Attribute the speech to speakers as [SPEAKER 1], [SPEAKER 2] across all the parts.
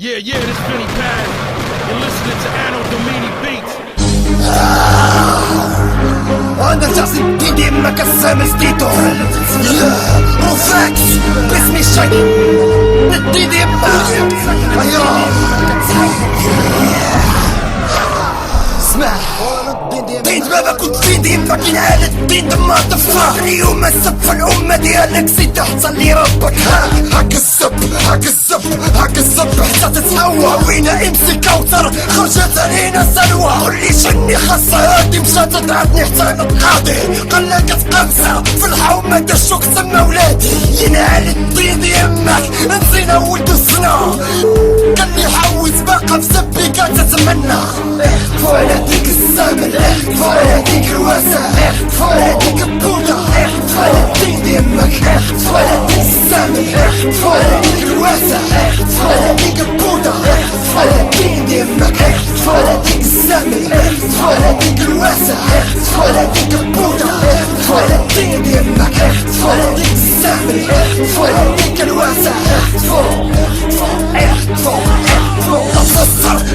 [SPEAKER 1] Yeah, this Vinny Paz. You're listening to Anno Domini Beats.
[SPEAKER 2] انا جاسي بديدي ما كسام ستيتو روفاكس باسمي الشاي بديدي ما ايوه اسمع دين بابك وديدي ما كاين عالة دين ما تفاق اليوم السب في الأمة ديالك زيد تصلي ربك هاك السب هاك السب هاك السب حتى تتهوى وينا امسي كوثر خرجت علينا سلوى قولي شني خاصة هادي مشات تدعتني حتى نتقاضي قلقت قمسة في الحومة دشوك سما ولادي ينعل الدين يمك نسينا ولد الزنا قال لي حوس باقا في زبي كتتمنى احكفوا على ديك الزمن احكفوا على ديك الواسع احكفوا على ديك البوطة احكفوا على الدين ديمك احكفوا على ديك الزمن احكفوا على ديك الواسع احكفوا على ديك البوطة احكفوا على الدين ديمك احكفوا على ديك الزمن احكفوا على ديك الواسع احكفوا على ديك البوطة احكفوا على الدين ديمك احكفوا على ديك الزمن احكفوا على ديك الواسع احكفوا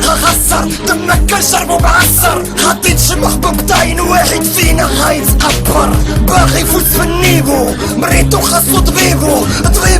[SPEAKER 2] غخسر دمك كنشربو بعصر غادي تشمخ ببطاين واحد فينا غايتقبر باغي يفوز في النيفو مريتو خاصو طبيبو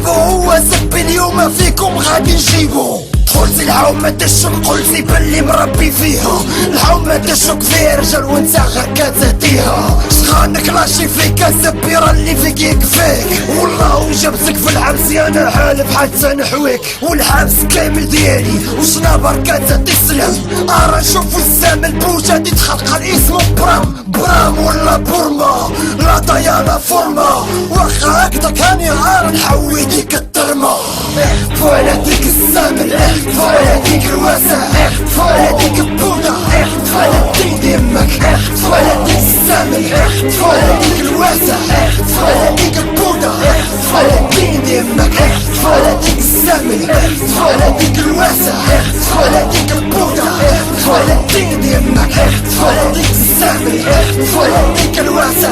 [SPEAKER 2] هو زبي اليوم فيكم غادي نجيبو قلتي العومة دشك قلتي باللي مربي فيها العومة دشك فيها رجال وانت غير كتهديها شخانك راشي فيك زبيرة اللي فيك يكفيك والله جبتك في الحبس انا حالف حتى نحويك والحبس كامل ديالي وشنابر كتسلم ارا نشوفو الزمن بوجدي تخلق الاسم برام ولا بورما لا ضيانا فورما واخا هكدا كان يعار نحوي ديك الترمى احكفوا على ديك الزمن احكفوا على ديك الواسع احكفوا على ديك البوطة احكفوا على الدين ديمك احكفوا على ديك الزمن احكفوا على ديك الواسع احكفوا على ديك البوطة احكفوا على الدين ديمك احكفوا على ديك الزمن احكفوا على ديك الواسع احكفوا على ديك البوطة احكفوا على الدين ديمك احكفوا على ديك الزمن احكفوا على ديك الواسع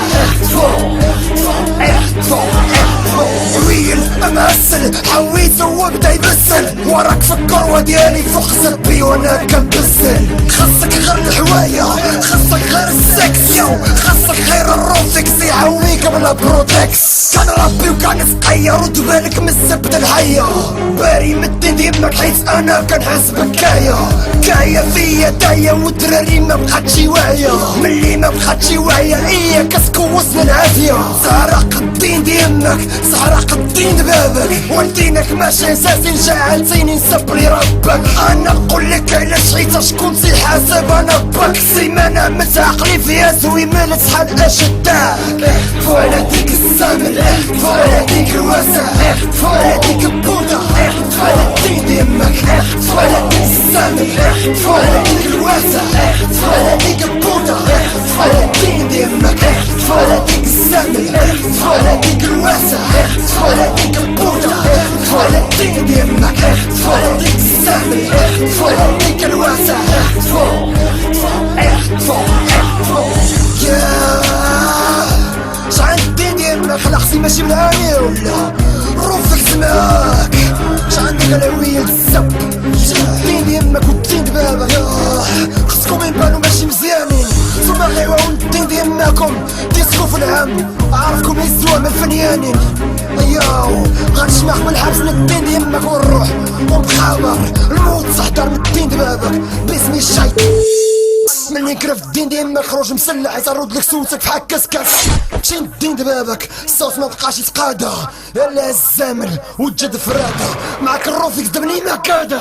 [SPEAKER 2] ويل امثل حويته وبدا يبسل وراك في الكروة ديالي فوق زبي وانا كنبسل خاصك غير الحواية خاصك غير السكسيو خاصك غير الروفكس يعويك بلا بروتكس كان ربي وكان سقيا رد بالك من الزبدة الحية باري مدين ديمك حيت انا كنحس بكاية كاية فيا داية والدراري ما بقاتش واعية ملي ما بقاتش واعية ايا كتكوسنا العافية سرق الدين ديمك سرق الدين بابك والدينك ماشي اساسي جعلتيني نسبري ربك انا نقولك علاش حيت شكون تيحاسب انا باك سيمانة متعقلي فيها زوي مالت شحال اشداك احكفوا على ديك الزمن احكفوا على ديك الواسع احكفوا على ديك البوطة احكفوا على الدين ديمك احكفوا على ديك الزمن احكفوا على ديك الواسع احكفوا على ديك البوطة احكفوا على الدين ديمك احكفوا على ديك الزمن احكفوا على ديك الواسع احكفوا على ديك البوطة احكفوا على الدين ديمك احكفوا على ديك الزمن احكفوا على ديك الواسع شعن الدين ديمك خلاصي ماشي من عاني ولا روفك سماك شعندك الهوية الزب الدين ديمك والدين بابك خصكم يبانو ماشي مزيانين ثم غيواو الدين ديماكم ديسكو في الهم عارفكم يسوا من الفنيانين اياو غنشمخ من الحبس من الدين ديمك ونروح ونتخابر الموت تحضر من الدين بابك باسمي الشاي ملي كرف الدين ديمك خروج مسلح يطرد لك صوتك في حك كسكس مشي الدين دبابك الصوت ما بقاش يتقادا الا الزامل وتجد فراده معاك الروفيك دبني ما كادا